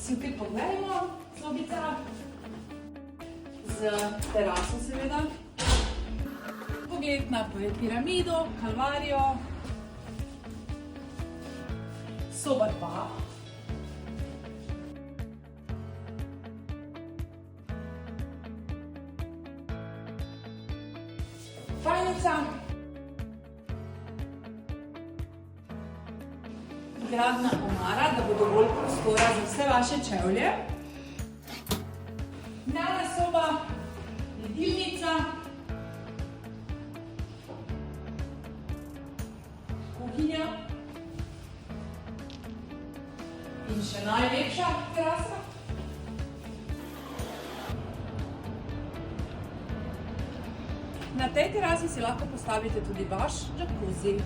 Si ti pogledamo, sobica z teraso seveda. Pogled na piramido, Kalvarijo. Soba 2. Spalnica. Vgradna omara, da bo dovolj prostora za vse vaše čevlje. Dnevna soba, jedilnica, kuhinja in še najlepša terasa. Na tej terasi si lahko postavite tudi vaš jacuzzi.